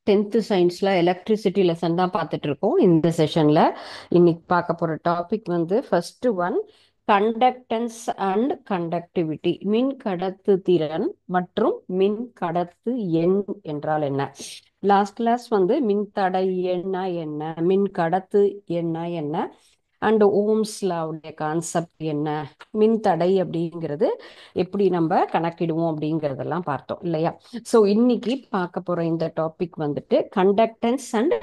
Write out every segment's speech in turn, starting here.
10th சயின்ஸ்ல electricity lesson தான் பார்த்துட்டு இருக்கோம். இந்த செஷன்ல இன்னைக்கு பார்க்க போற டாபிக் வந்து first one conductance and conductivity, மின் கடத்து திறன் மற்றும் மின் கடத்து எண் என்றால் என்ன. லாஸ்ட் கிளாஸ் வந்து மின்தடை எண்ணா என்ன, மின் கடத்து எண்ணா என்ன, அண்ட் ஓம்ஸ் லாவுடைய கான்செப்ட் என்ன, மின்தடை அப்படிங்கிறது எப்படி நம்ம கணக்கிடுவோம் அப்படிங்கிறதெல்லாம் பார்த்தோம் இல்லையா. ஸோ இன்னைக்கு பார்க்க போற இந்த டாபிக் வந்துட்டு கண்டக்டன்ஸ் அண்ட்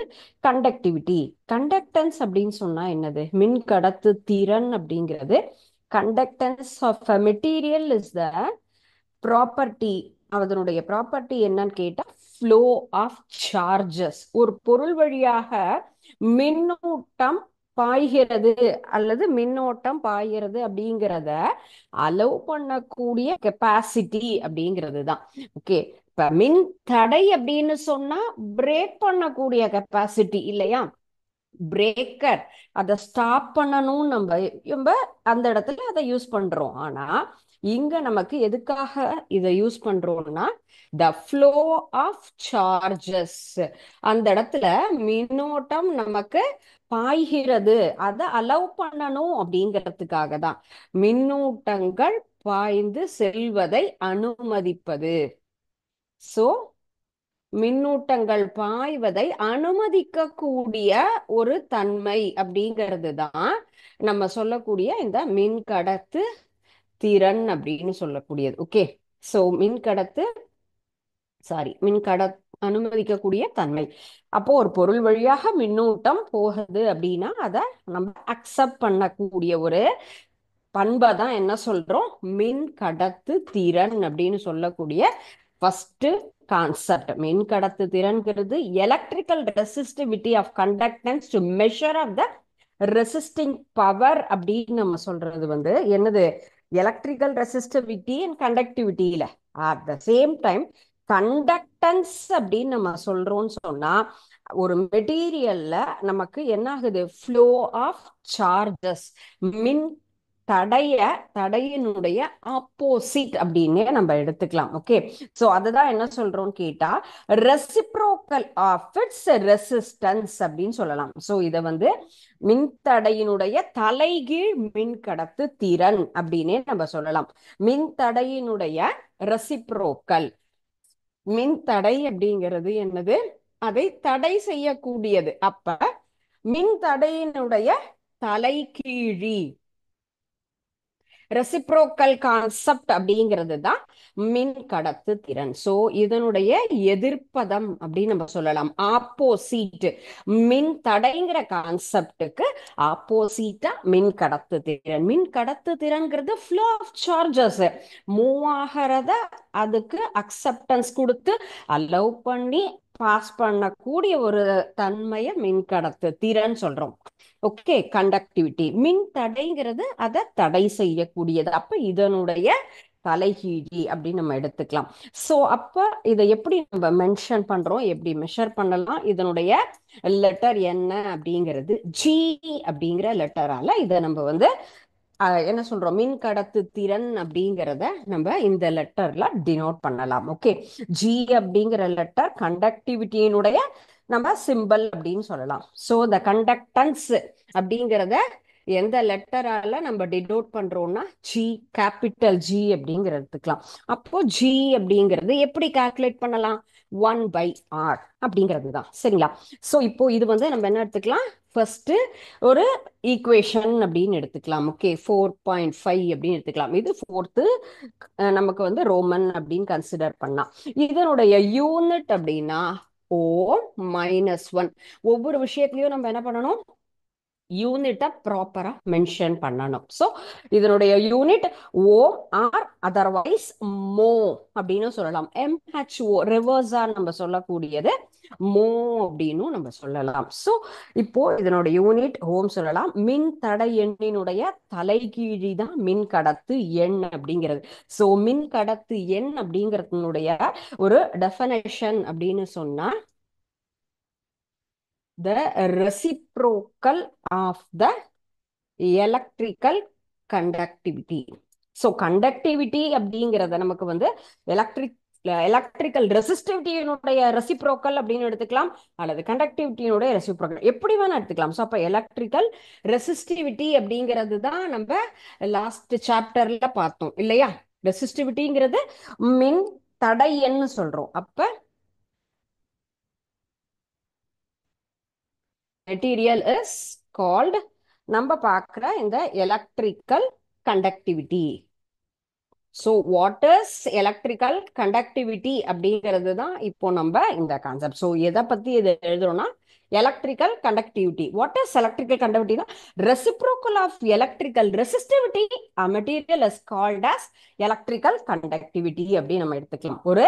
கண்டக்டிவிட்டி. கண்டக்டன்ஸ் அப்படின்னு சொன்னா என்னது, மின் கடத்து திறன் அப்படிங்கிறது conductance of a material is the property. அதனுடைய ப்ராப்பர்ட்டி என்னன்னு கேட்டா ஃப்ளோ ஆஃப் சார்ஜஸ். ஒரு பொருள் வழியாக மின்னூட்டம் பாய்கிறது அல்லது மின்னோட்டம் பாய்கிறது அப்படிங்கிறத அலோவ் பண்ணக்கூடிய கெப்பாசிட்டி அப்படிங்கிறது தான். ஓகே, இப்ப மின் தடை அப்படின்னு சொன்னா பிரேக் பண்ணக்கூடிய கெப்பாசிட்டி இல்லையா. பிரேக்கர் அதை ஸ்டாப் பண்ணணும், நம்ம நம்ம அந்த இடத்துல அதை யூஸ் பண்றோம். ஆனா இங்க நமக்கு எதுக்காக இதை யூஸ் பண்றோம்னா த ஃப்ளோ ஆஃப் சார்ஜஸ், அந்த இடத்துல மின்னோட்டம் நமக்கு பாய்கிறது, அதை அலோவ் பண்ணணும் அப்படிங்கிறதுக்காக தான் மின்னூட்டங்கள் பாய்ந்து செல்வதை அனுமதிப்பது. சோ மின்னூட்டங்கள் பாய்வதை அனுமதிக்கக்கூடிய ஒரு தன்மை அப்படிங்கிறது தான் நம்ம சொல்லக்கூடிய இந்த மின்கடத்து திறன் அப்படின்னு சொல்லக்கூடியது. ஓகே, சோ மின்கட அனுமதிக்கக்கூடிய தன்மை. அப்போ ஒரு பொருள் வழியாக மின்னூட்டம் போகுது அப்படின்னா அதை நம்ம அக்செப்ட் பண்ணக்கூடிய ஒரு பண்பை தான் என்ன சொல்றோம், மின் கடத்து திறன் அப்படின்னு சொல்லக்கூடிய ஃபர்ஸ்ட் கான்செப்ட். மின் கடத்து திறன்கிறது electrical resistivity of conductance to measure of the resisting power அப்படின்னு நம்ம சொல்றது வந்து என்னது, எலக்ட்ரிக்கல் ரெசிஸ்டிவிட்டி அண்ட் கண்டக்டிவிட்டியில at the same time conductance அப்படின்னு நம்ம சொல்றோம்னு சொன்னா ஒரு மெட்டீரியல்ல நமக்கு என்ன ஆகுது, ஃப்ளோ ஆஃப் சார்ஜஸ், மின் தடையினுடைய ஆப்போசிட் அப்படின்னு நம்ம எடுத்துக்கலாம். ஓகே, சோ அதுதான் என்ன சொல்றோம்னு கேட்டா ரெசிப்ரோக்கல் ஆஃப் இட்ஸ் ரெசிஸ்டன்ஸ் அப்படின்னு சொல்லலாம். சோ இத வந்து மின்தடையினுடைய தலைகீழ் மின் கடத்து திறன் அப்படின்னே நம்ம சொல்லலாம். மின்தடையினுடைய ரெசிப்ரோக்கல், மின்தடை அப்படிங்கிறது என்னது, அதை தடை செய்யக்கூடியது. அப்ப மின்தடையினுடைய தலைகீழி ரெசிப்ரோக்கல் கான்செப்ட் அப்படிங்கிறது தான் மின் கடத்து திறன். சோ இதனுடைய எதிர்ப்பதம் அப்படின்னு நம்ம சொல்லலாம், ஆப்போசிட். மின் தடைங்கிற கான்செப்டுக்கு ஆப்போசிட்டா மின் கடத்து திறன். மின் கடத்து திறன்கிறது ஃப்ளோ ஆஃப் சார்ஜஸ், மூவ் ஆகிறத அதுக்கு அக்செப்டன்ஸ் கொடுத்து அலோவ் பண்ணி பாஸ் பண்ணக்கூடிய ஒரு தன்மையை மின் கடத்து திறன் சொல்றோம். ஓகே, கண்டக்டிவிட்டி மின் தடைங்கிறது அதை தடை செய்யக்கூடியது. அப்ப இதனுடைய தலைகீழி அப்படின்னு நம்ம எடுத்துக்கலாம். சோ அப்ப இதை எப்படி நம்ம மென்ஷன் பண்றோம், எப்படி மெஷர் பண்ணலாம், இதனுடைய லெட்டர் என்ன அப்படிங்கிறது ஜி அப்படிங்கிற லெட்டரால இதை நம்ம வந்து என்ன சொல்றோம், மின் கடத்து திறன் அப்படிங்கிறத நம்ம இந்த லெட்டர்ல டினோட் பண்ணலாம். ஓகே, ஜி அப்படிங்கிற லெட்டர் கண்டக்டிவிட்டியினுடைய நம்ம சிம்பிள் அப்படின்னு சொல்லலாம். சோ த கண்டக்டன்ஸ் அப்படிங்கிறத எந்த லெட்டரால நம்ம டினோட் பண்றோம்னா ஜி, கேபிட்டல் ஜி அப்படிங்கிறதுக்கலாம். அப்போ ஜி அப்படிங்கிறது எப்படி கால்குலேட் பண்ணலாம், 1/r அப்படிங்கிறது தான். சரிங்களா. சோ இப்போ இது வந்து நம்ம என்ன எடுத்துக்கலாம், ஃபர்ஸ்ட் ஒரு ஈக்குவேஷன் அப்படின்னு எடுத்துக்கலாம். ஓகே, 4.5 அப்படின்னு எடுத்துக்கலாம். இது ஃபோர்த்து நமக்கு வந்து ரோமன் அப்படின்னு கன்சிடர் பண்ணலாம். இதனுடைய யூனிட் அப்படின்னா O-1. ஒவ்வொரு விஷயத்திலையும் நம்ம என்ன பண்ணணும், யூனிட்டை ப்ராப்பரா மென்ஷன் பண்ணணும். ஸோ இதனுடைய யூனிட் ஓ ஆர் அதர்வைஸ் மோ அப்படின்னு சொல்லலாம். MHO ரிவர்ஸா நம்ம சொல்லக்கூடியது மோ அப்படின்னு நம்ம சொல்லலாம். ஸோ இப்போ இதனுடைய யூனிட் ஓம் சொல்லலாம். மின் தடை எண்ணினுடைய தலைகீழி தான் மின் கடத்து எண் அப்படிங்கிறது. ஸோ மின் கடத்து எண் அப்படிங்கிறதுனுடைய ஒரு டெஃபனேஷன் அப்படின்னு சொன்னா the reciprocal of the electrical conductivity. So conductivity அப்படிங்கிறத நமக்கு வந்து எலக்ட்ரிக் எலக்ட்ரிக்கல் ரெசிஸ்டிவிட்டியினுடைய ரெசிப்ரோக்கல் அப்படின்னு எடுத்துக்கலாம், அல்லது கண்டக்டிவிட்டியினுடைய ரெசிப்ரோக்கல் எப்படி வேணா எடுத்துக்கலாம். ஸோ அப்போ எலக்ட்ரிக்கல் ரெசிஸ்டிவிட்டி அப்படிங்கிறது தான் நம்ம லாஸ்ட் சாப்டர்ல பார்த்தோம் இல்லையா. ரெசிஸ்டிவிட்டிங்கிறது மின் தடைன்னு சொல்றோம். அப்ப மெட்டீரியல் இஸ் கால்ட், நம்ம பார்க்குற இந்த electrical conductivity. So what is electrical conductivity அப்படிங்கிறது தான் இப்போ நம்ம இந்த கான்செப்ட். ஸோ எதை பற்றி இது எழுதுறோம்னா electrical conductivity. What is electrical conductivity? Reciprocal of electrical resistivity a material is called as electrical conductivity அப்படின்னு நம்ம எடுத்துக்கலாம். ஒரு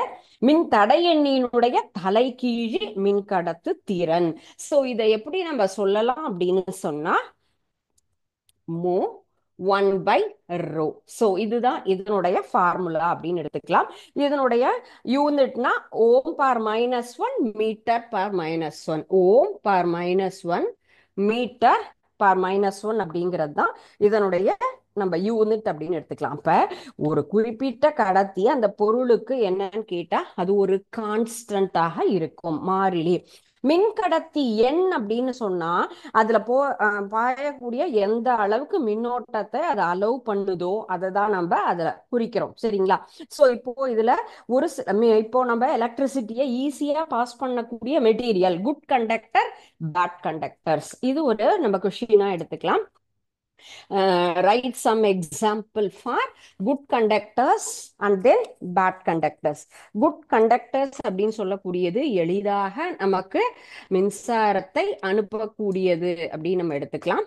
மின் தடையெண்ணினுடைய தலைகீழி மின்கடத்து திறன். ஸோ இதை எப்படி நம்ம சொல்லலாம் அப்படின்னு சொன்னா மோ 1/ρ. ஸோ இதுதான் இதனுடைய ஃபார்முலா அப்படின்னு எடுத்துக்கலாம். இதனுடைய யூனிட்னா ஓம் பர் -1 மீட்டர் பர் -1, ஓம் பர் -1 மீட்டர் பர் -1 அப்படிங்கிறது தான் இதனுடைய நம்ம யூனிட் அப்படின்னு எடுத்துக்கலாம். அப்ப ஒரு குறிப்பிட்ட கடத்தி அந்த பொருளுக்கு என்னன்னு கேட்டா அது ஒரு கான்ஸ்டன்டாக இருக்கும், மாறிலி. மின்கடத்தி எண் அப்படின்னு சொன்னா அதுல பாயக்கூடிய எந்த அளவுக்கு மின்னோட்டத்தை அதை அலோவ் பண்ணுதோ அதை தான் நம்ம அதுல குறிக்கிறோம், சரிங்களா. ஸோ இப்போ இதுல ஒரு இப்போ நம்ம எலக்ட்ரிசிட்டியை ஈஸியா பாஸ் பண்ணக்கூடிய material good conductor, bad conductors. இது ஒரு நம்ம கொஸ்டினா எடுத்துக்கலாம். Write some example for good conductors and then bad conductors. Good conductors அப்படின்னு சொல்லக்கூடியது எளிதாக நமக்கு மின்சாரத்தை அனுப்பக்கூடியது அப்படின்னு நம்ம எடுத்துக்கலாம்.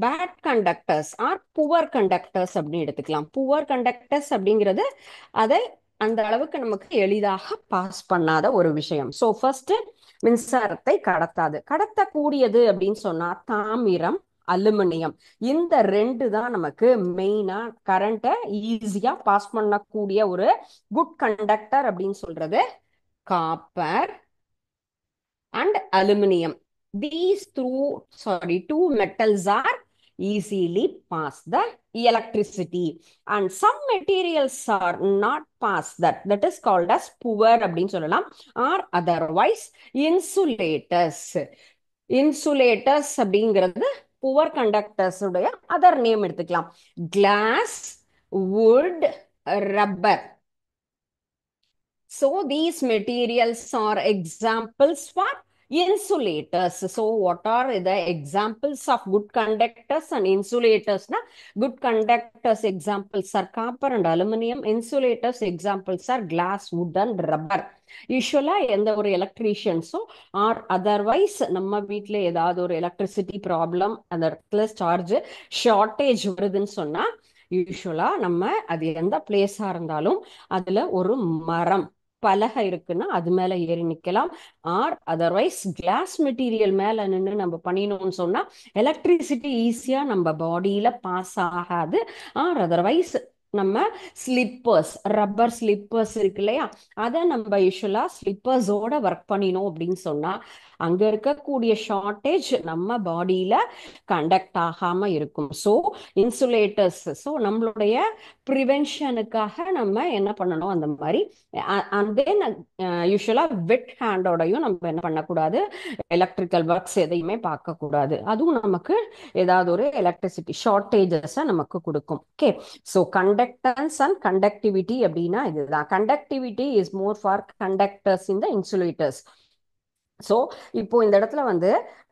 Bad conductors are poor conductors அப்படின்னு எடுத்துக்கலாம். புவர் கண்டக்டர்ஸ் அப்படிங்கிறது அதை அந்த அளவுக்கு நமக்கு எளிதாக பாஸ் பண்ணாத ஒரு விஷயம். ஸோ ஃபர்ஸ்ட் மின்சாரத்தை கடத்தக்கூடியது அப்படின்னு சொன்னா தாமிரம், அலுமினியம். இந்த ரெண்டு தான் நமக்கு மெயினா கரண்ட்டை ஈஸியா பாஸ் பண்ணக்கூடிய ஒரு குட் கண்டக்டர் அப்படின்னு சொல்றது. Copper and aluminium, these two metals are easily pass the electricity, and some materials are not pass that is called as poor அப்படின்னு சொல்லலாம், or otherwise insulators. இன்சுலேட்டர்ஸ் அப்படிங்கிறது புவர் கண்டக்டர்ஸ் உடைய other name எடுத்துக்கலாம். Glass, wood, rubber. So these materials are examples for insulators. So what are the examples of good conductors and insulators? Good conductors examples are copper and aluminum. Insulators examples are glass, wood and rubber. யூஸ்வலா எந்த ஒரு எலக்ட்ரீஷியன்ஸோ or otherwise நம்ம வீட்டில் ஏதாவது ஒரு electricity problem, அந்த இடத்துல charge shortage வருதுன்னு சொன்னா யூஸ்வலா நம்ம அது எந்த பிளேஸா இருந்தாலும் அதுல ஒரு மரம் பலகை இருக்குன்னா அது மேல ஏறி நிக்கலாம். ஆர் அதர்வைஸ் கிளாஸ் மெட்டீரியல் மேல நின்று நம்ம பண்ணினோம்னு சொன்னா எலக்ட்ரிசிட்டி ஈஸியா நம்ம பாடியில பாஸ் ஆகாது. ஆர் அதர்வைஸ் நம்ம ஸ்லிப்பர்ஸ், ரப்பர் ஸ்லிப்பர்ஸ் இருக்கு இல்லையா, அதை நம்ம யூஸ்வலா ஸ்லிப்பர்ஸோட ஒர்க் பண்ணினோம் அப்படின்னு சொன்னா அங்க இருக்கக்கூடிய ஷார்டேஜ் நம்ம பாடியில கண்டக்ட் ஆகாம இருக்கும். ஸோ இன்சுலேட்டர்ஸ், ஸோ நம்மளுடைய ப்ரிவென்ஷனுக்காக நம்ம என்ன பண்ணணும் அந்த மாதிரி. அண்ட் தென் யூஸ்வலா வெட் ஹேண்டோடையும் நம்ம என்ன பண்ணக்கூடாது, எலக்ட்ரிக்கல் ஒர்க்ஸ் எதையுமே பார்க்கக்கூடாது. அதுவும் நமக்கு ஏதாவது ஒரு எலக்ட்ரிசிட்டி ஷார்டேஜஸை நமக்கு கொடுக்கும். Okay, so conductance and conductivity அப்படின்னா இதுதான். Conductivity is more for conductors in the insulators. So இப்போ இந்த இடத்துல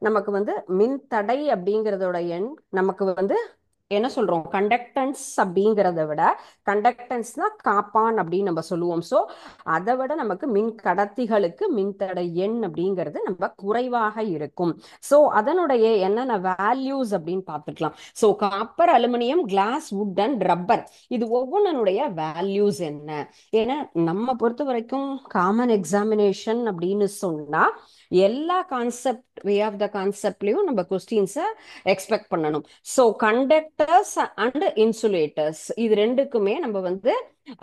நமக்கு மின் தடை அப்படிங்கிறதோட எண் நமக்கு என்ன சொல்றோம், கண்டக்டன்ஸ் அப்படிங்கிறத விட கண்டக்டன்ஸ்னா காப்பான் அப்படின்னு நம்ம சொல்லுவோம். ஸோ அதை விட நமக்கு மின் கடத்திகளுக்கு மின்தடை எண் அப்படிங்கிறது நம்ம குறைவாக இருக்கும். ஸோ அதனுடைய என்னென்ன வேல்யூஸ் அப்படின்னு பார்த்துக்கலாம். So copper, aluminium, glass, wood and rubber, இது ஒவ்வொன்றுடைய வேல்யூஸ் என்ன? ஏன்னா நம்ம பொறுத்த வரைக்கும் காமன் எக்ஸாமினேஷன் அப்படின்னு சொன்னா எல்லா கான்செப்ட் வே ஆஃப் த கான்செப்ட்லயும் நம்ம கொஸ்டின்ஸை எக்ஸ்பெக்ட் பண்ணணும். ஸோ கண்டக்டர்ஸ் அண்ட் இன்சுலேட்டர்ஸ் இது ரெண்டுக்குமே நம்ம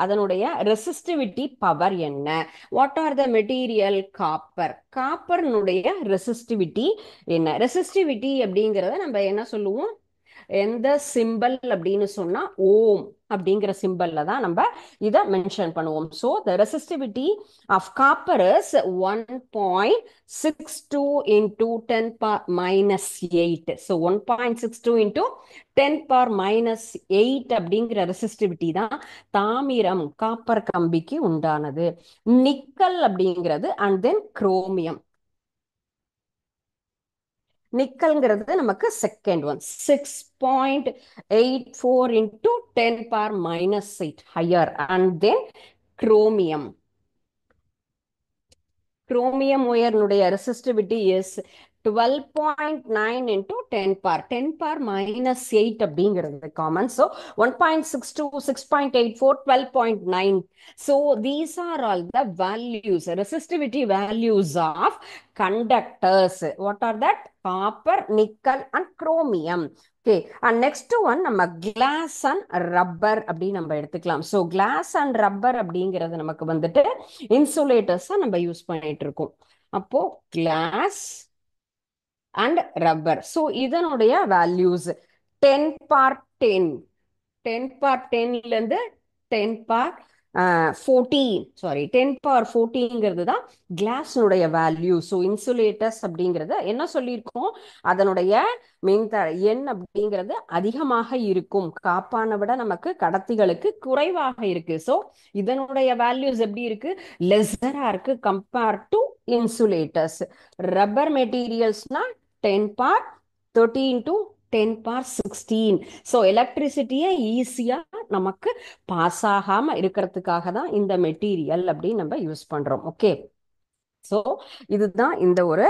அதனுடைய ரெசிஸ்டிவிட்டி பவர் என்ன? What are the material? Copper, காப்பர்னுடைய ரெசிஸ்டிவிட்டி என்ன? ரெசிஸ்டிவிட்டி அப்படிங்கிறத நம்ம என்ன சொல்லுவோம், எந்த சிம்பல் அப்படின்னு சொன்னா ஓம் அப்படிங்கிற சிம்பல்ல தான் நம்ம இதை மென்ஷன் பண்ணுவோம். So the resistivity of copper is 1.62 into 10⁻⁻8. So 1.62 into 10⁻⁻8 அப்படிங்கிற ரெசிஸ்டிவிட்டி தான் தாமிரம் காப்பர் கம்பிக்கு உண்டானது. நிக்கல் அப்படிங்கிறது அண்ட் தென் குரோமியம். நிக்கல்ங்கிறது நமக்கு second one 6.84 into 10⁻⁻8 higher. And then chromium. Chromium ஒயர்னுடைய ரெசிஸ்டிவிட்டி இஸ் 12.9 இன்டூ 10⁻⁻8 அப்படிங்கிறது common. So 1.62, 6.84, 12.9. So these are all the values, resistivity values of conductors. What are that? Copper, nickel and chromium. Okay, and next one நம்ம glass and rubber அப்படி நம்ம எடுத்துக்கலாம். So glass and rubber அப்படிங்கிறது நமக்கு வந்துட்டு இன்சுலேட்டர்ஸா நம்ம use பண்ணிட்டு இருக்கோம். அப்போ glass and rubber. So இதனுடைய values 10/10, 10/10ல இருந்து 10/14, சாரி 10/14ங்கிறது தான் கிளாஸ்னுடைய வேல்யூ. ஸோ இன்சுலேட்டர்ஸ் அப்படிங்கிறது என்ன சொல்லியிருக்கோம், அதனுடைய எண் அப்படிங்கிறது அதிகமாக இருக்கும், காப்பானை விட நமக்கு கடத்திகளுக்கு குறைவாக இருக்கு. ஸோ இதனுடைய வேல்யூஸ் எப்படி இருக்கு, லெஸ்ஸரா இருக்கு கம்பேர் டு இன்சுலேட்டர்ஸ். ரப்பர் மெட்டீரியல்ஸ்னா 10/13 டு 10/16. ஸோ எலக்ட்ரிசிட்டியை ஈஸியா நமக்கு பாஸ் ஆகாம இருக்கிறதுக்காக தான் இந்த மெட்டீரியல் அப்படின்னு நம்ம யூஸ் பண்றோம். ஓகே, ஸோ இதுதான் இந்த ஒரு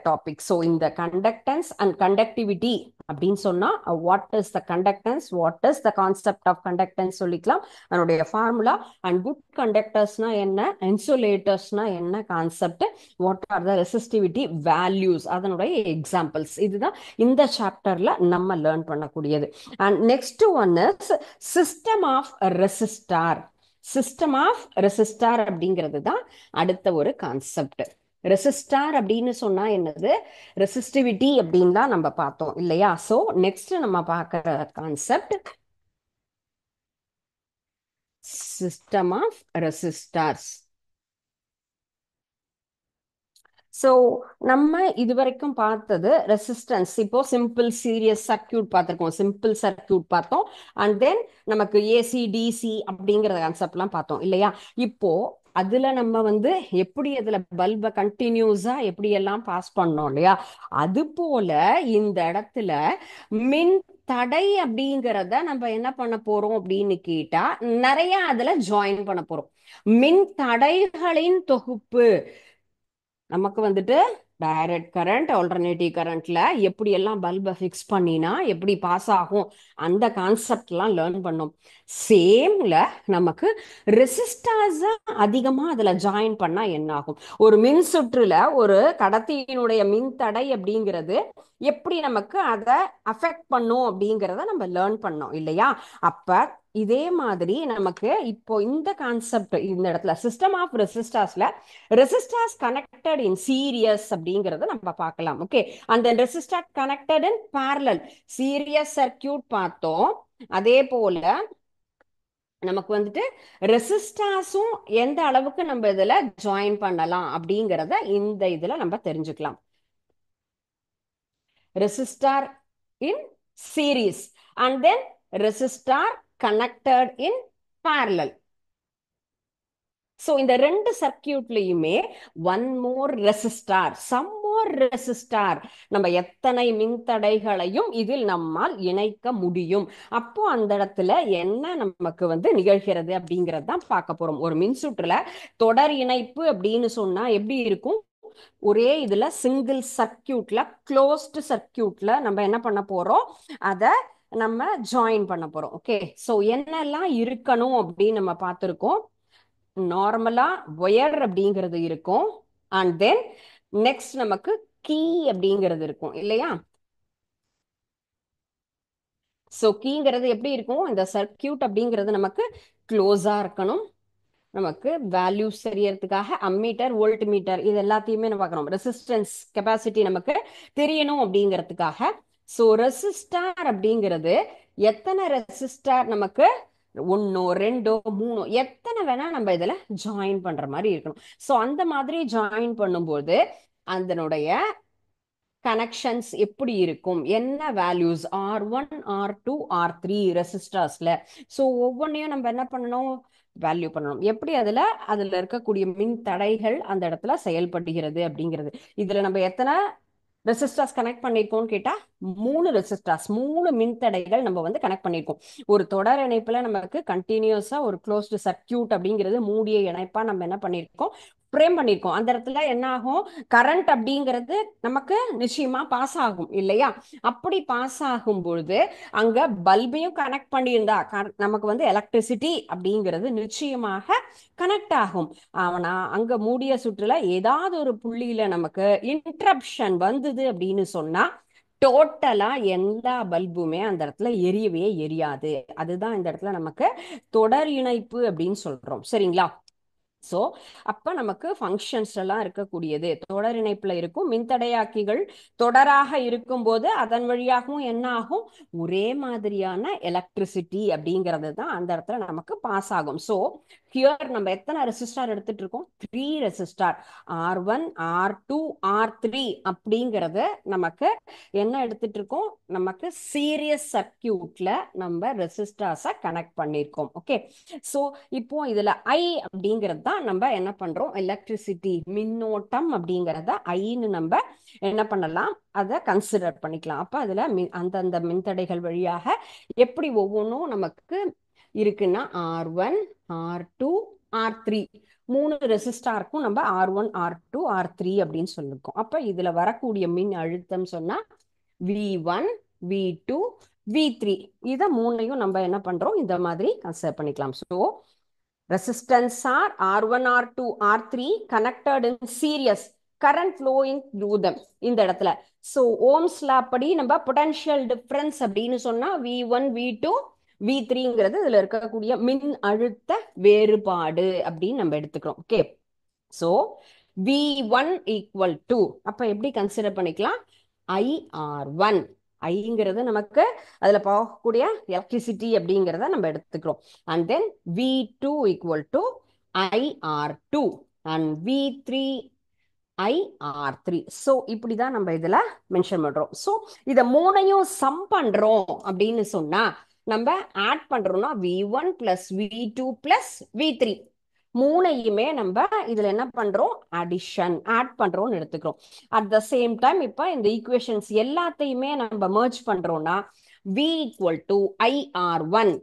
டாபிக். ஸோ இந்த கண்டக்டன்ஸ் அண்ட் கண்டக்டிவிட்டி அப்படின்னு சொன்னா what is the conductance, what is the concept of conductance சொல்லிக்கலாம், அதனுடைய ஃபார்முலா. அண்ட் குட் கண்டக்டர்ஸ்னா என்ன, இன்சுலேட்டர்ஸ்னா என்ன concept, what are the resistivity values, அதனுடைய எக்ஸாம்பிள்ஸ். இதுதான் இந்த சாப்டர்ல நம்ம லேர்ன் பண்ணக்கூடியது. And next one is system of resistor. System of resistor அப்படிங்கிறது தான் அடுத்த ஒரு கான்செப்ட். ரெசிஸ்டார் அப்படின்னு சொன்னா என்னது, ரெசிஸ்டிவிட்டி அப்படின்னு தான் நம்ம பார்த்தோம் இல்லையா. சோ நெக்ஸ்ட் நம்ம பார்க்கிற concept system of resistors. So நம்ம இதுவரைக்கும் பார்த்தது ரெசிஸ்டன்ஸ். இப்போ சிம்பிள் சீரியஸ் சர்க்கியூட் பார்த்துருக்கோம், சிம்பிள் சர்க்கியூட் பார்த்தோம். அண்ட் தென் நமக்கு ஏசி டிசி அப்படிங்கிற கான்செப்ட்லாம் பார்த்தோம் இல்லையா. இப்போ அதுல நம்ம வந்து எப்படி அதுல பல்பை கண்டினியூஸா எப்படி எல்லாம் பாஸ் பண்ணோம் இல்லையா, அது போல இந்த இடத்துல மின் தடை அப்படிங்கிறத நம்ம என்ன பண்ண போறோம் அப்படின்னு கேட்டா நிறைய அதுல ஜாயின் பண்ண போறோம். மின் தடைகளின் தொகுப்பு. நமக்கு வந்துட்டு டைரக்ட் கரண்ட், ஆல்டர்னேட்டிவ் கரண்ட்ல எப்படி எல்லாம் பல்பை ஃபிக்ஸ் பண்ணினா எப்படி பாஸ் ஆகும், அந்த கான்செப்ட் எல்லாம் லேர்ன் பண்ணோம். சேம்ல நமக்கு ரெசிஸ்டர்ஸ் அதிகமா அதுல ஜாயின் பண்ணா என்ன ஆகும், ஒரு மின் சுற்றுல ஒரு கடத்தியினுடைய மின் தடை அப்படிங்கிறது எப்படி நமக்கு அதை அஃபெக்ட் பண்ணும் அப்படிங்கிறத நம்ம லேர்ன் பண்ணோம் இல்லையா. அப்ப இதே மாதிரி நமக்கு இப்போ இந்த கான்செப்ட் இந்த இடத்துல சிஸ்டம் ஆஃப் ரெசிஸ்டர்ஸ்ல ரெசிஸ்டர்ஸ் கனெக்டட் இன் சீரியஸ் அப்படிங்கறத நம்ம பார்க்கலாம். ஓகே, அந்த resistor connected in parallel series circuit பார்த்தோம். அதே போல நமக்கு வந்துட்டு ரெசிஸ்டர்ஸும் எந்த அளவுக்கு நம்ம இதுல ஜாயின் பண்ணலாம் அப்படிங்கறத இந்த இதுல நம்ம தெரிஞ்சுக்கலாம். Resistor in series and then resistor connected in parallel. So இந்த ரெண்டு சர்க்கியூட்லயுமே one more resistor, some more resistor, நம்ம எத்தனை மின்தடைகளையும் இதில் நம்மால் இணைக்க முடியும். அப்போ அந்த இடத்துல என்ன நமக்கு வந்து நிகழ்கிறது அப்படிங்கிறது தான் பார்க்க போறோம். ஒரு மின்சுற்றுல தொடர் இணைப்பு அப்படின்னு சொன்னா எப்படி இருக்கும், ஒரே இதுல சிங்கிள் சர்க்கியூட்ல க்ளோஸ்டு சர்க்கியூட்ல நம்ம என்ன பண்ண போறோம், அத நம்ம ஜாயின் பண்ண போறோம். ஓகே, ஸோ என்னெல்லாம் இருக்கணும் அப்படின்னு நம்ம பார்த்துருக்கோம். நார்மலா ஒயர் அப்படிங்கிறது இருக்கும். அண்ட் தென் நெக்ஸ்ட் நமக்கு கீ அப்படிங்கிறது இருக்கும் இல்லையா. ஸோ கீங்கிறது எப்படி இருக்கும், இந்த சர்க்கியூட் அப்படிங்கிறது நமக்கு க்ளோஸா இருக்கணும். நமக்கு வேல்யூஸ் தெரியறதுக்காக அம்மீட்டர், வோல்ட் மீட்டர் இது எல்லாத்தையுமே நம்ம பார்க்கணும். ரெசிஸ்டன்ஸ் கெப்பாசிட்டி நமக்கு தெரியணும் அப்படிங்கிறதுக்காக. ஸோ ரெசிஸ்டார் அப்படிங்கிறது எத்தனை ரெசிஸ்டார் நமக்கு ஒன்னோ ரெண்டோ மூணோ எத்தனை வேணா நம்ம இதுல ஜாயின் பண்ற மாதிரி இருக்கணும். ஸோ அந்த மாதிரி ஜாயின் பண்ணும்போது அதனுடைய கனெக்ஷன்ஸ் எப்படி இருக்கும், என்ன values R1 R2 R3 ரெசிஸ்டர்ஸ்ல. So ஒவ்வொன்றையும் நம்ம என்ன பண்ணணும், வேல்யூ பண்ணணும். எப்படி அதுல அதுல இருக்கக்கூடிய மின் தடைகள் அந்த இடத்துல செயல்படுகிறது அப்படிங்கிறது. இதுல நம்ம எத்தனை ரெசிஸ்டர்ஸ் கனெக்ட் பண்ணிருக்கோம்னு கேட்டா 3 ரெசிஸ்டர்ஸ், 3 மின்தடைகள் நம்ம வந்து கனெக்ட் பண்ணிருக்கோம். ஒரு தொடர் இணைப்புல நமக்கு கண்டினியூஸா ஒரு க்ளோஸ்டு சர்க்கியூட் அப்படிங்கிறது மூடிய இணைப்பா நம்ம என்ன பண்ணிருக்கோம், ஃப்ரேம் பண்ணிருக்கோம். அந்த இடத்துல என்ன ஆகும், கரண்ட் அப்படிங்கிறது நமக்கு நிச்சயமா பாஸ் ஆகும் இல்லையா? அப்படி பாஸ் ஆகும் பொழுது அங்க பல்பையும் கனெக்ட் பண்ணியிருந்தா நமக்கு வந்து எலக்ட்ரிசிட்டி அப்படிங்கிறது நிச்சயமாக கனெக்ட் ஆகும். ஆனா அங்க மூடிய சுற்றுல ஏதாவது ஒரு புள்ளியில நமக்கு இன்டரப்ஷன் வந்தது அப்படின்னு சொன்னா டோட்டலா எல்லா பல்புமே அந்த இடத்துல எரியவே எரியாது. அதுதான் இந்த இடத்துல நமக்கு தொடர் இணைப்பு அப்படின்னு சொல்றோம். சரிங்களா? ஸோ அப்ப நமக்கு ஃபங்க்ஷன்ஸ் எல்லாம் இருக்கக்கூடியது தொடர் இணைப்புல இருக்கும். மின்தடையாக்கிகள் தொடராக இருக்கும்போது அதன் வழியாகவும் என்ன ஆகும், ஒரே மாதிரியான எலக்ட்ரிசிட்டி அப்படிங்கிறது தான் அந்த இடத்துல நமக்கு பாஸ் ஆகும். ஸோ ஹியர் நம்ம எத்தனை ரெசிஸ்டார் எடுத்துட்டு இருக்கோம், 3 ரெசிஸ்டார் R1 R2 R3 அப்படிங்கறது நமக்கு என்ன எடுத்துட்டு இருக்கோம், நமக்கு சீரியஸ் சர்க்கியூட்ல நம்ம ரெசிஸ்டார்ஸை கனெக்ட் பண்ணியிருக்கோம். ஓகே, ஸோ இப்போ இதுல ஐ அப்படிங்கிறது தான் நம்ம என்ன பண்றோம், எலக்ட்ரிசிட்டி மின்னோட்டம் அப்படிங்கிறத ஐன்னு நம்ம என்ன பண்ணலாம், அதை கன்சிடர் பண்ணிக்கலாம். அப்ப அதுல அந்தந்த மின்தடைகள் வழியாக எப்படி ஒவ்வொன்றும் நமக்கு இருக்குன்னா R1 R2 R3 3 ரெசிஸ்டாருக்கும் நம்ம R1 R2 R3 அப்படின்னு சொல்லிருக்கோம். அப்ப இதுல வரக்கூடிய மின் அழுத்தம் சொன்னா V1 V2 V3 இத மூணையும் நம்ம என்ன பண்றோம், இந்த மாதிரி கன்சிடர் பண்ணிக்கலாம். So resistance are R1 R2 R3 connected in series, current flowing through them இந்த இடத்துல. ஸோ ஓம்ஸ் லா படி நம்ம பொட்டன்ஷியல் டிஃபரன்ஸ் அப்படின்னு சொன்னா V1 V2 V3ங்கிறது இதுல இருக்கக்கூடிய மின் அழுத்த வேறுபாடு அப்படின்னு நம்ம எடுத்துக்கிறோம். Okay, so V1 equal to அப்ப எப்படி கன்சிடர் பண்ணிக்கலாம், IR1 ஐங்கிறது நமக்கு அதுல போகக்கூடிய எலக்ட்ரிசிட்டி அப்படிங்கிறத நம்ம எடுத்துக்கிறோம். And then V2 equal to IR2 and V3 IR3. So இப்படிதான் நம்ம இதுல மென்ஷன் பண்றோம். ஸோ இத மூணையும் சம் பண்றோம் அப்படின்னு சொன்னா நம்ம ஆட் பண்றோம்னா V1 plus V2 plus V3 மூணையுமே நம்ம இதுல என்ன பண்றோம், அடிஷன் ஆட் பண்றோம்னு எடுத்துக்கிறோம். அட் த சேம் டைம் இப்ப இந்த ஈக்குவேஷன்ஸ் எல்லாத்தையுமே நம்ம மர்ஜ் பண்றோம்னா V equal to IR1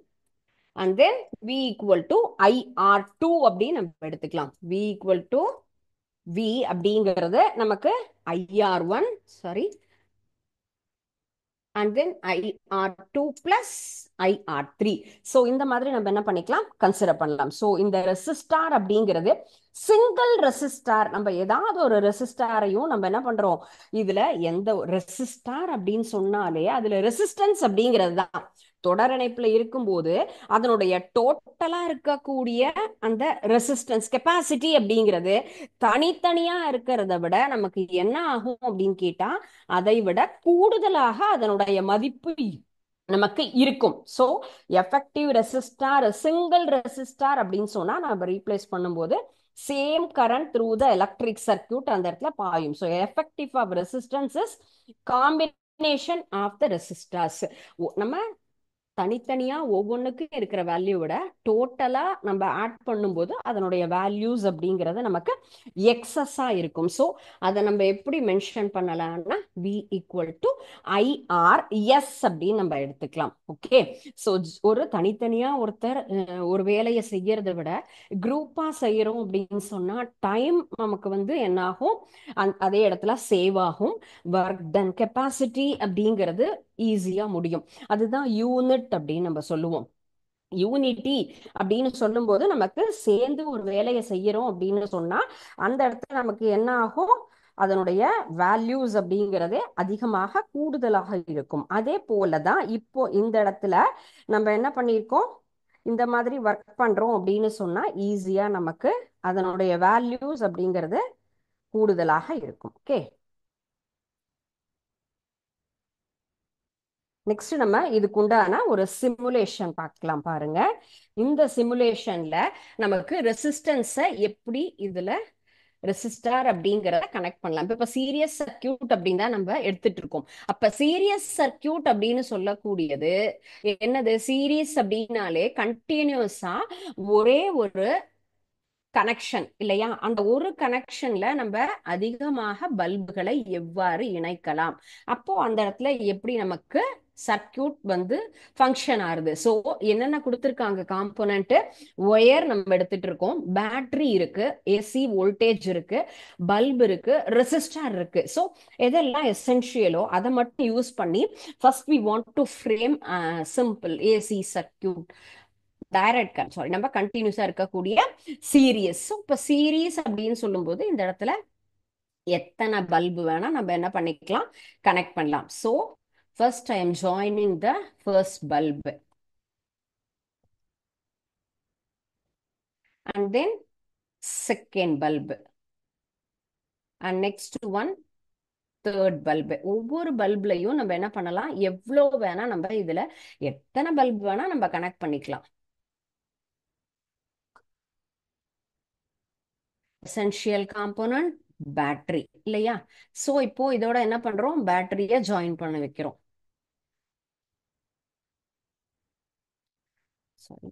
and then V equal to IR2 அப்படின்னு நம்ம எடுத்துக்கலாம். V ஈக்குவல் டு V அப்படிங்கிறது நமக்கு IR1 sorry and then IR2 plus IR3. So இந்த மாதிரி நம்ம என்ன பண்ணிக்கலாம், கன்சிடர் பண்ணலாம். ஸோ இந்த ரெசிஸ்டார் அப்படிங்கிறது சிங்கிள் ரெசிஸ்டார், நம்ம ஏதாவது ஒரு ரெசிஸ்டாரையும் நம்ம என்ன பண்றோம், இதுல எந்த ரெசிஸ்டார் அப்படின்னு சொன்னாலே அதுல ரெசிஸ்டன்ஸ் அப்படிங்கிறது தான் தொடர் இணைப்புல இருக்கும்போது அதனுடைய டோட்டலா இருக்கக்கூடிய அந்த ரெசிஸ்டன்ஸ் கெப்பாசிட்டி அப்படிங்கிறது தனித்தனியா இருக்கிறத விட நமக்கு என்ன ஆகும் அப்படின்னு கேட்டா அதை விட கூடுதலாக அதனுடைய மதிப்பு நமக்கு இருக்கும். So effective resistor single resistor அப்படின்னு சொன்னா நம்ம ரீப்ளேஸ் பண்ணும்போது same current through the electric circuit அந்த இடத்துல பாயும். So effective of resistance is combination of the resistors. நம்ம தனித்தனியா ஒவ்வொன்றுக்கும் இருக்கிற வேல்யூ விட டோட்டலா நம்ம ஆட் பண்ணும்போது அதனுடைய வேல்யூஸ் அப்படிங்கிறது நமக்கு எக்ஸஸா இருக்கும். ஸோ அதை நம்ம எப்படி மென்ஷன் பண்ணலாம்னா V ஈக்குவல் டு IRS அப்படின்னு நம்ம எடுத்துக்கலாம். ஓகே, ஸோ ஒரு தனித்தனியா ஒருத்தர் ஒரு வேலையை செய்யறதை விட குரூப்பா செய்யறோம் அப்படின்னு சொன்னா டைம் நமக்கு வந்து என்ன ஆகும், அதே இடத்துல சேவ் ஆகும். ஒர்க் டன் கெப்பாசிட்டி அப்படிங்கிறது ஈஸியா முடியும். அதுதான் யூனிட் அப்படின்னு நம்ம சொல்லுவோம். யூனிட்டி அப்படின்னு சொல்லும் போது நமக்கு சேர்ந்து ஒரு வேலையை செய்யறோம் அப்படின்னு சொன்னா அந்த இடத்துல நமக்கு என்ன ஆகும், அதனுடைய வேல்யூஸ் அப்படிங்கிறதே அதிகமாக கூடுதலாக இருக்கும். அதே போலதான் இப்போ இந்த இடத்துல நம்ம என்ன பண்ணியிருக்கோம், இந்த மாதிரி ஒர்க் பண்றோம் அப்படின்னு சொன்னா ஈஸியா நமக்கு அதனுடைய வேல்யூஸ் அப்படிங்கிறது கூடுதலாக இருக்கும். ஓகே. நெக்ஸ்ட் நம்ம இதுக்குண்டான ஒரு சிமுலேஷன் பார்க்கலாம் பாருங்க. இந்த சிமுலேஷன்ல நமக்கு ரெசிஸ்டன்ஸை எப்படி இதுல ரெசிஸ்டார் அப்படிங்கறத கனெக்ட் பண்ணலாம். இப்ப சீரியஸ் சர்க்கியூட் அப்படின்னு தான் நம்ம எடுத்துட்டு இருக்கோம். அப்ப சீரியஸ் சர்க்கியூட் அப்படின்னு சொல்லக்கூடியது என்னது? சீரியஸ் அப்படின்னாலே கண்டினியூஸா ஒரே ஒரு கனெக்ஷன் இல்லையா? அந்த ஒரு கனெக்ஷன்ல நம்ம அதிகமாக பல்புகளை எவ்வாறு இணைக்கலாம், அப்போ அந்த இடத்துல எப்படி நமக்கு சர்க்கியூட் வந்து ஃபங்க்ஷன் ஆகுது. ஸோ என்னென்ன கொடுத்துருக்காங்க காம்போனன்ட்? ஒயர் நம்ம எடுத்துட்டு இருக்கோம், பேட்டரி இருக்கு, ஏசி வோல்டேஜ் இருக்கு, பல்ப் இருக்கு, ரெசிஸ்டார் இருக்கு. ஸோ எதெல்லாம் எசென்ஷியலோ அதை மட்டும் யூஸ் பண்ணி first we want to frame simple AC circuit, direct sorry நம்ம கண்டினியூஸா இருக்கக்கூடிய சீரியஸ். இப்ப சீரியஸ் அப்படின்னு சொல்லும்போது இந்த இடத்துல எத்தனை பல்பு வேணா நம்ம என்ன பண்ணிக்கலாம், கனெக்ட் பண்ணலாம். So first I am joining the first bulb and then second bulb and next one third bulb. ஒவ்வொரு பல்ப்லையும் நம்ம என்ன பண்ணலாம், எவ்வளோ வேணா நம்ம இதுல எத்தனை பல்ப் வேணா நம்ம கனெக்ட் பண்ணிக்கலாம். எசென்ஷியல் காம்போனன்ட் பேட்டரி இல்லையா? சோ இப்போ இதோட என்ன பண்றோம், பேட்டரிய ஜாயின் பண்ண வைக்கிறோம். சாரி,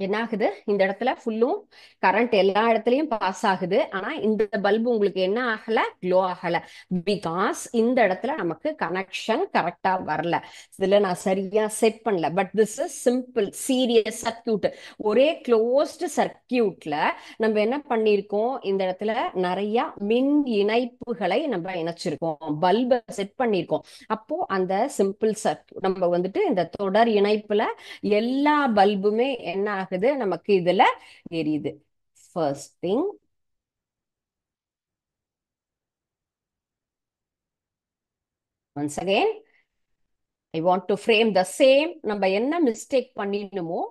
என்ன ஆகுது, இந்த இடத்துல ஃபுல்லும் கரண்ட் எல்லா இடத்துலயும் பாஸ் ஆகுது. ஆனா இந்த பல்பு உங்களுக்கு என்ன ஆகல, க்ளோ ஆகல. பிகாஸ் இந்த இடத்துல நமக்கு கனெக்ஷன் கரெக்டா வரல. இதுல நான் சரியா செட் பண்ணல. But this is simple series circuit. ஒரே க்ளோஸ்டு சர்க்கியூட்ல நம்ம என்ன பண்ணிருக்கோம், இந்த இடத்துல நிறைய மின் இணைப்புகளை நம்ம இணைச்சிருக்கோம், பல்பை செட் பண்ணிருக்கோம். அப்போ அந்த சிம்பிள் சர்க்கியூட் நம்ம வந்துட்டு இந்த தொடர் இணைப்புல எல்லா பல்புமே என்ன ஆகுது, நமக்கு இதுல எரியுது. First thing, once again I want to frame the same. நம்ம என்ன மிஸ்டேக் பண்ணிடணுமோ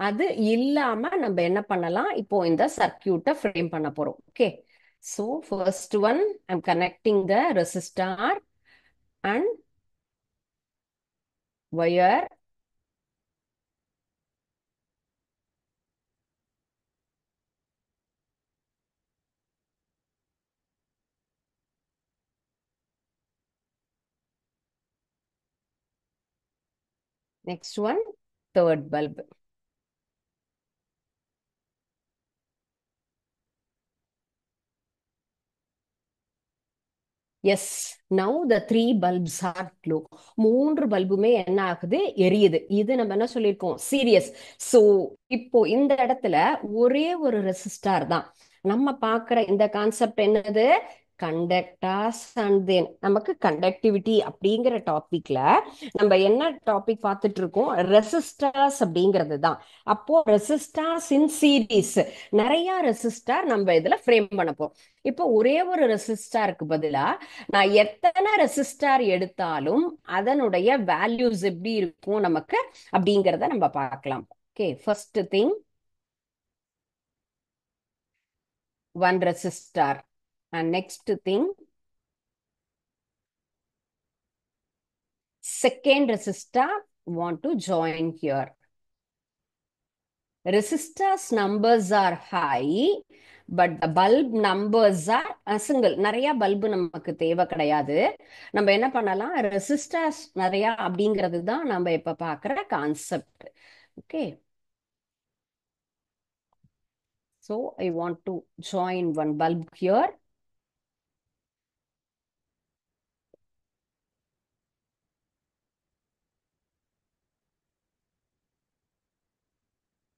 அது இல்லாம நம்ம என்ன பண்ணலாம், இப்போ இந்த சர்க்கியூட்டை ஃப்ரேம் பண்ண போறோம். Okay, so first one I'm connecting the resistor and wire. Next one, third bulb. Yes, now the three bulbs are glow. மூன்று பல்புமே என்ன ஆகுது, எரியுது. இது நம்ம என்ன சொல்லியிருக்கோம், சீரியஸ். ஸோ இப்போ இந்த இடத்துல ஒரே ஒரு ரெசிஸ்டார் தான். நம்ம பார்க்குற இந்த கான்செப்ட் என்னது, கண்டக்டாஸ் அண்ட் தென் நமக்கு கண்டக்டிவிட்டி அப்படிங்கிற டாபிக்ல நம்ம என்ன டாபிக் பார்த்துட்டு இருக்கோம், ரெசிஸ்டார்ஸ் அப்படிங்கிறது தான். அப்போ ரெசிஸ்டார்ஸ் இன் சீரீஸ், நிறைய ரெசிஸ்டார் நம்ம இதுல ஃப்ரேம் பண்ண போறோம். இப்போ ஒரே ஒரு ரெசிஸ்டாருக்கு பதிலா நான் எத்தனை ரெசிஸ்டார் எடுத்தாலும் அதனுடைய வேல்யூஸ் எப்படி இருக்கும் நமக்கு அப்படிங்கிறத நம்ம பார்க்கலாம். Okay, first thing, one resistor, and next thing, second resistor want to join here. Resistors numbers are high, but the bulb numbers are single. நிறைய பல்பு நமக்கு தேவை கிடையாது. நம்ம என்ன பண்ணலாம், ரெசிஸ்டர்ஸ் நிறைய அப்படிங்கிறது தான் நம்ம இப்ப பார்க்குற concept. Okay, so I want to join one bulb here.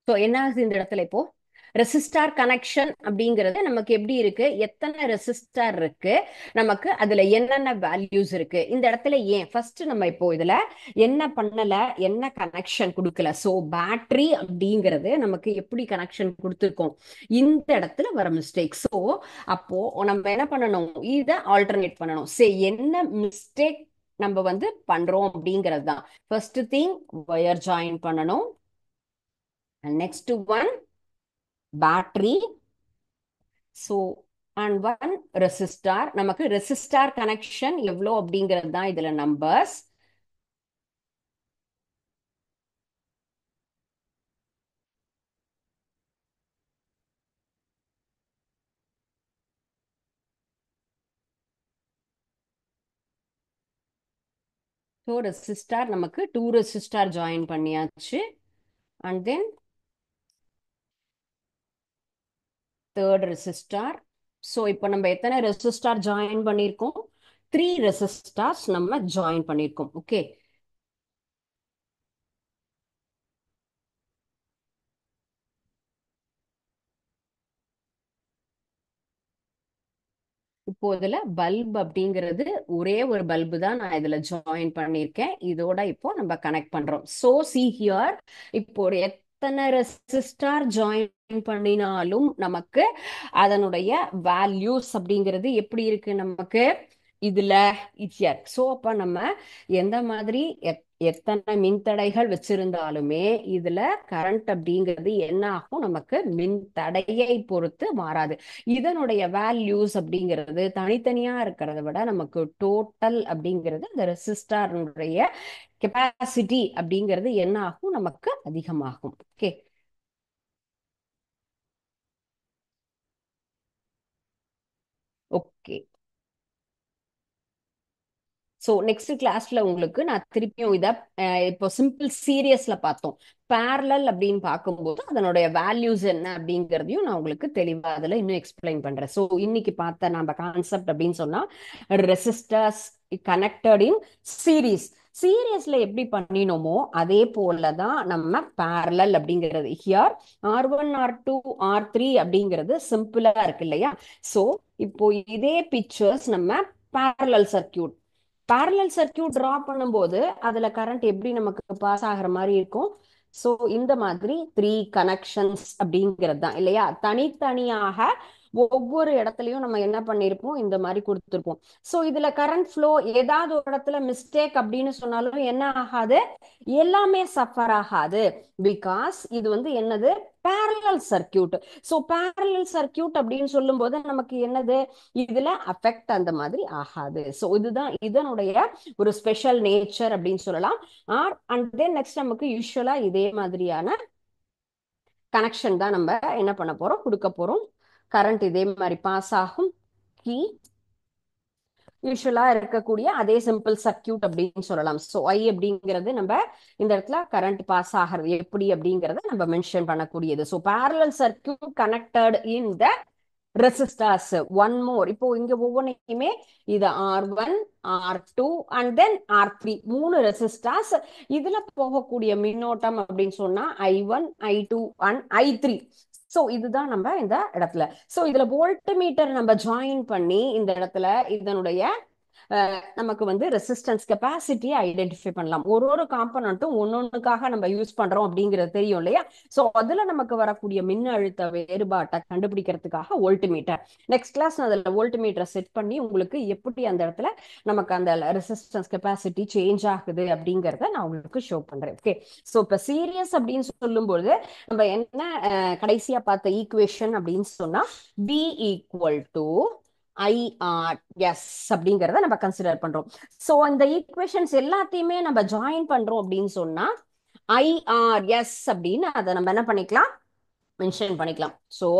So என்ன ஆகுது இந்த இடத்துல, இப்போ ரெசிஸ்டார் கனெக்ஷன் அப்படிங்கிறது நமக்கு எப்படி இருக்கு, எத்தனை ரெசிஸ்டார் இருக்கு, நமக்கு அதுல என்னென்ன வேல்யூஸ் இருக்கு இந்த இடத்துல. ஏன் ஃபர்ஸ்ட் நம்ம இப்போ இதுல என்ன பண்ணல, என்ன கனெக்ஷன் கொடுக்கல. ஸோ பேட்டரி அப்படிங்கிறது நமக்கு எப்படி கனெக்ஷன் கொடுத்துருக்கோம், இந்த இடத்துல வர மிஸ்டேக். ஸோ அப்போ நம்ம என்ன பண்ணணும், இதை ஆல்டர்னேட் பண்ணணும். சரி, என்ன மிஸ்டேக் நம்ம வந்து பண்றோம் அப்படிங்கிறது தான். ஃபர்ஸ்ட் திங், ஒயர் ஜாயின் பண்ணணும். And next one, battery. So and one resistor. நமக்கு ரெசிஸ்டார் கனெக்ஷன் எவ்வளோ அப்படிங்கிறது தான் இதுல நம்பர்ஸ். ஸோ ரெசிஸ்டார் நமக்கு டூ ரெசிஸ்டார் ஜாயின் பண்ணியாச்சு. And then third resistor. So இப்போ நம்ம எத்தனை ரெசிஸ்டார் ஜாயின் பண்ணியிருக்கோம்? த்ரீ ரெசிஸ்டார்ஸ் நம்ம ஜாயின் பண்ணியிருக்கோம். ஓகே. இப்போ இதுல பல்ப் அப்படிங்கிறது ஒரே ஒரு பல்பு தான் நான் இதுல ஜாயின் பண்ணியிருக்கேன். இதோட இப்போ நம்ம கனெக்ட் பண்றோம். சோ சி ஹியர், இப்போ ஒரு எத்தனை ரெசிஸ்டார் ஜாயின் பண்ணினாலும் நமக்கு அதனுடைய வேல்யூஸ் அப்படிங்கிறது எப்படி இருக்கு நமக்கு இதுல ஹியர். சோ அப்ப நம்ம எந்த மாதிரி எத்தனை மின்தடைகள் வச்சிருந்தாலுமே இதுல கரண்ட் அப்படிங்கிறது என்ன ஆகும், நமக்கு மின்தடையை பொறுத்து மாறாது. இதனுடைய வேல்யூஸ் அப்படிங்கிறது தனித்தனியா இருக்கிறத விட நமக்கு டோட்டல் அப்படிங்கிறது இந்த ரெசிஸ்டாருடைய கெப்பாசிட்டி அப்படிங்கிறது என்ன ஆகும், நமக்கு அதிகமாகும். ஓகே. ஓகே. ஸோ நெக்ஸ்ட் கிளாஸ்ல உங்களுக்கு நான் திருப்பியும் இதை இப்போ சிம்பிள் சீரியஸ்ல பார்த்தோம். பேரலல் அப்படின்னு பார்க்கும்போது அதனுடைய வேல்யூஸ் என்ன அப்படிங்கிறதையும் நான் உங்களுக்கு தெளிவா அதில் இன்னும் எக்ஸ்பிளைன் பண்றேன். ஸோ இன்னைக்கு பார்த்த நம்ம கான்செப்ட் அப்படின்னு சொன்னா ரெசிஸ்டர்ஸ் கனெக்டட் இன் சீரீஸ். சீரியஸ்ல எப்படி பண்ணினோமோ அதே போலதான் நம்ம பேரலல் அப்படிங்கிறது. ஹியர் R1 R2 R3 அப்படிங்கிறது சிம்பிளா இருக்கு இல்லையா? ஸோ இப்போ இதே பிக்சர்ஸ் நம்ம பேரலல் சர்க்கியூட் டிரா பண்ணும்போது அதுல கரண்ட் எப்படி நமக்கு பாஸ் ஆகுற மாதிரி இருக்கும். சோ இந்த மாதிரி த்ரீ கனெக்ஷன்ஸ் அப்படிங்கிறது தான் இல்லையா? தனித்தனியாக ஒவ்வொரு இடத்துலயும் நம்ம என்ன பண்ணிருப்போம், இந்த மாதிரி கொடுத்துருப்போம். சோ இதுல கரண்ட் ஃப்ளோ ஏதாவது ஒரு இடத்துல மிஸ்டேக் அப்படின்னு சொன்னாலும் என்ன ஆகாது, எல்லாமே சஃபர் ஆகாது. பிகாஸ் இது வந்து என்னது, parallel circuit. So parallel circuit அப்படின்னு சொல்லும் போது நமக்கு என்னது, இதுல அஃபெக்ட் அந்த மாதிரி ஆகாது. சோ இதுதான் இதனுடைய ஒரு ஸ்பெஷல் நேச்சர் அப்படின்னு சொல்லலாம். அண்ட் தென் நெக்ஸ்ட் நமக்கு யூஸ்வலா இதே மாதிரியான கனெக்ஷன் தான் நம்ம என்ன பண்ண போறோம், கொடுக்க போறோம். கரண்ட் இதே மாதிரி பாஸ் ஆகும். கீ யூஸ்வலா இருக்கக்கூடிய அதே சிம்பிள் சர்க்கியூட் அப்படின்னு சொல்லலாம். ஸோ ஐ அப்படிங்கிறது நம்ம இந்த இடத்துல கரண்ட் பாஸ் ஆகிறது எப்படி அப்படிங்கறத நம்ம மென்ஷன் பண்ணக்கூடியது. ஸோ பேரலல் சர்க்கியூட் கனெக்டட் இன் த ரெசிஸ்டர்ஸ். ஒன் மோர், இப்போ இங்க ஒவ்வொன்றையுமே இது R1 R2 and then R3 மூணு ரெசிஸ்டர்ஸ். இதுல போகக்கூடிய மின்னோட்டம் அப்படின்னு சொன்னா I1 I2 and I3. So இதுதான் நம்ம இந்த இடத்துல. சோ இதுல வோல்ட் மீட்டர் நம்ம ஜாயின் பண்ணி இந்த இடத்துல இதனுடைய நமக்கு வந்து ரெசிஸ்டன்ஸ் கெப்பாசிட்டியை ஐடென்டிஃபை பண்ணலாம். ஒரு ஒரு காம்பனண்ட்டும் ஒன்னொன்னுக்காக நம்ம யூஸ் பண்றோம் அப்படிங்கிறது தெரியும் இல்லையா? சோ அதுல நமக்கு வரக்கூடிய மின் அழுத்த வேறுபாட்டை கண்டுபிடிக்கிறதுக்காக வோல்ட் மீட்டர். நெக்ஸ்ட் கிளாஸ் அதுல வோல்ட் மீட்டரை செட் பண்ணி உங்களுக்கு எப்படி அந்த இடத்துல நமக்கு அந்த ரெசிஸ்டன்ஸ் கெப்பாசிட்டி சேஞ்ச் ஆகுது அப்படிங்கறத நான் உங்களுக்கு ஷோ பண்றேன். ஓகே. சோ இப்ப சீரியஸ் அப்படின்னு சொல்லும்போது நம்ம என்ன கடைசியா பார்த்த ஈக்குவேஷன் அப்படின்னு சொன்னா B ஈக்குவல் டு IRS அப்படிங்கறத நம்ம கன்சிடர் பண்றோம். சோ இந்த ஈக்குவேஷன்ஸ் எல்லாத்தையுமே நம்ம ஜாயின் பண்றோம் அப்படின்னு சொன்னா IRS அப்படின்னு அதை நம்ம என்ன பண்ணிக்கலாம், மென்ஷன் பண்ணிக்கலாம். So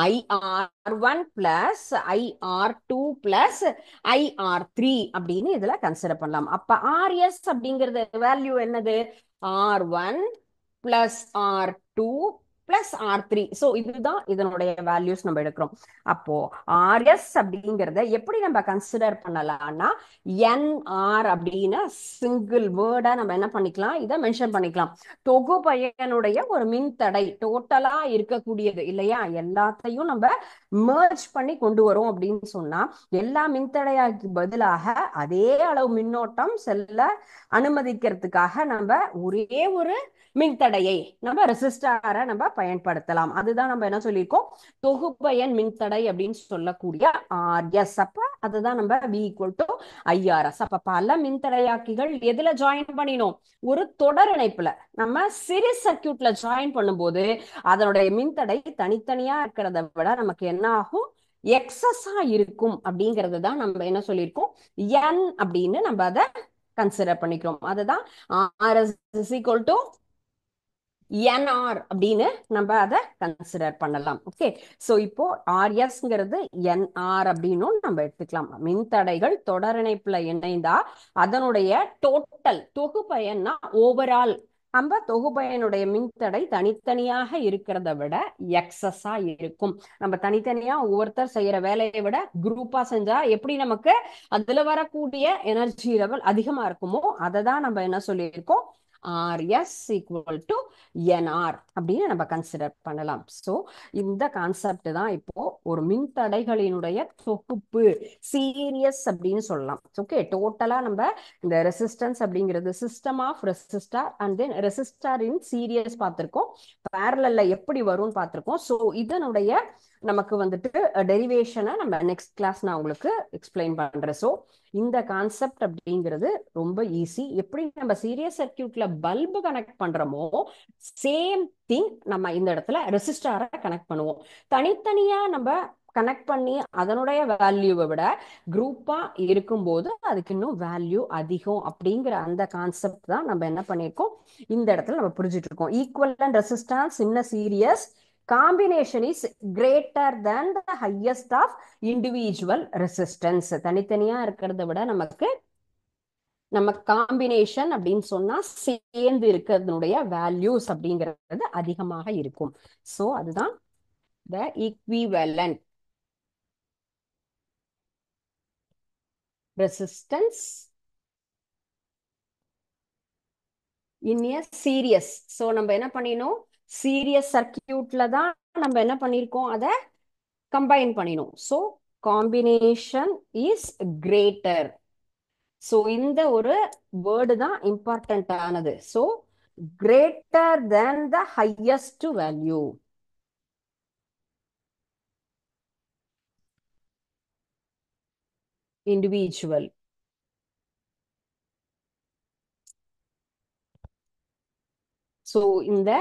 IR1 plus IR2 plus IR3 அப்படின்னு இதுல கன்சிடர் பண்ணலாம். அப்ப RS அப்படிங்கறது வேல்யூ என்னது, R1 plus R2 plus R3. So இதுதான் இதனுடைய வேல்யூஸ் நம்ம எடுக்கிறோம். அப்போ RS அப்படிங்கறத எப்படி நம்ம கன்சிடர் பண்ணலாம்னா NR அப்படின்னு சிங்கிள் வேர்டா நம்ம என்ன பண்ணிக்கலாம், இதை மென்ஷன் பண்ணிக்கலாம். தொகுபயனுடைய ஒரு மின்தடை டோட்டலா இருக்கக்கூடியது இல்லையா, எல்லாத்தையும் நம்ம மெர்ஜ் பண்ணி கொண்டு வரோம் அப்படின்னு சொன்னா எல்லா மின்தடையாக்கு பதிலாக அதே அளவு மின்னோட்டம் செல்ல அனுமதிக்கிறதுக்காக நம்ம ஒரே ஒரு மின்தடையை நம்ம ரெசிஸ்டாரை நம்ம பயன்படுத்தலாம். அதுதான் நம்ம என்ன சொல்லியிருக்கோம், தொகுபயன் மின்தடை அப்படின்னு சொல்லக்கூடிய ஆர்எஸ். அப்ப அதுதான் நம்ம V = IRS. அப்ப பல மின்தடையாக்கிகள் எதுல ஜாயின் பண்ணினோம், ஒரு தொடர் இணைப்புல. நம்ம சீரிஸ் சர்க்கியூட்ல ஜாயின் பண்ணும்போது அதனுடைய மின்தடை தனித்தனியா இருக்கிறத விட நமக்கு என்ன ஆகும், எக்ஸஸா இருக்கும். அப்படிங்கிறது தான் நம்ம என்ன சொல்லியிருக்கோம், n அப்படின்னு நம்ம அதை கன்சிடர் பண்ணிக்கிறோம். அதுதான் RS = NR அப்படின்னு நம்ம அதை கன்சிடர் பண்ணலாம். ஓகே, சோ இப்போ RSங்கிறது NR அப்படின்னும் நம்ம எடுத்துக்கலாம். மின்தடைகள் தொடர் இணைப்புல இணைந்தா அதனுடைய டோட்டல் தொகுபயன்னா ஓவரால் நம்ம தொகுபயனுடைய மின்தடை தனித்தனியாக இருக்கிறத விட எக்ஸஸா இருக்கும். நம்ம தனித்தனியா ஒவ்வொருத்தர் செய்யற வேலையை விட குரூப்பா செஞ்சா எப்படி நமக்கு அதுல வரக்கூடிய எனர்ஜி லெவல் அதிகமா இருக்குமோ அதை தான் நம்ம என்ன சொல்லியிருக்கோம், RS = NR அப்படின்னு நம்ம கன்சிடர் பண்ணலாம். ஸோ இந்த கான்செப்ட் தான் இப்போ ஒரு மின்தடைகளினுடைய தொகுப்பு, சீரியஸ் அப்படின்னு சொல்லலாம். ஓகே, டோட்டலா நம்ம இந்த ரெசிஸ்டன்ஸ் அப்படிங்கிறது system of resistor and then resistor in series பார்த்திருக்கோம், பேரலல்ல எப்படி வரும்னு பார்த்திருக்கோம். ஸோ இதனுடைய நமக்கு வந்துட்டு டெரிவேஷனை நம்ம நெக்ஸ்ட் கிளாஸ் நான் உங்களுக்கு எக்ஸ்பிளைன் பண்றேன். ஸோ இந்த கான்செப்ட் அப்படிங்கிறது ரொம்ப ஈஸி. எப்படி நம்ம சீரியஸ் சர்க்கியூட்ல பல்பு கனெக்ட் பண்றோமோ சேம் திங் நம்ம இந்த இடத்துல ரெசிஸ்டாரை கனெக்ட் பண்ணுவோம். தனித்தனியா நம்ம கனெக்ட் பண்ணி அதனுடைய வேல்யூவை விட குரூப்பா இருக்கும்போது அதுக்கு இன்னும் வேல்யூ அதிகம். அப்படிங்கிற அந்த கான்செப்ட் தான் நம்ம என்ன பண்ணியிருக்கோம், இந்த இடத்துல நம்ம புரிஞ்சுட்டு இருக்கோம். Equivalent resistance in a series combination is greater than the highest of individual resistance. தனித்தனியா இருக்கிறத விட நமக்கு நம்ம காம்பினேஷன் அப்படின்னு சொன்னா சேர்ந்து இருக்கிறதுனுடைய வேல்யூஸ் அப்படிங்கிறது அதிகமாக இருக்கும். சோ அதுதான் the equivalent resistance in a series. So நம்ம என்ன பண்ணினோம், சீரியஸ் சர்க்கியூட்ல தான் நம்ம என்ன பண்ணிருக்கோம், அதை கம்பைன் பண்ணினோம். So combination is greater. So இந்த ஒரு வேர்டு தான் இம்பார்ட்டன்ட் ஆனது. சோ கிரேட்டர் than the highest value. Individual. So இந்த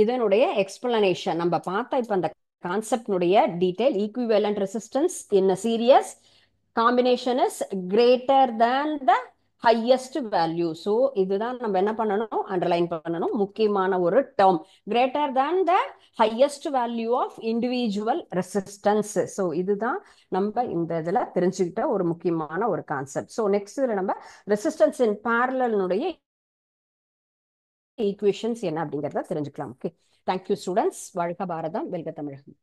இதனுடைய எக்ஸ்பிளனேஷன் நம்ம பார்த்தா இப்ப அந்த கான்செப்ட்னுடைய detail, equivalent resistance in series combination is greater than the highest value. So இதுதான் நம்ம என்ன பண்ணணும், அண்டர்லைன் பண்ணணும். முக்கியமான ஒரு term, greater than the highest value of individual resistance. So இதுதான் நம்ம இந்த இதுல தெரிஞ்சுக்கிட்ட ஒரு முக்கியமான ஒரு கான்செப்ட். ஸோ நெக்ஸ்ட் இதுல நம்ம ரெசிஸ்டன்ஸ் இன் பேரலல்னுடைய ஈக்குவேஷன்ஸ் என்ன அப்படிங்கறத தெரிஞ்சுக்கலாம். Okay, thank you students. வாழ்க பாரதம், வெல்க தமிழகம்.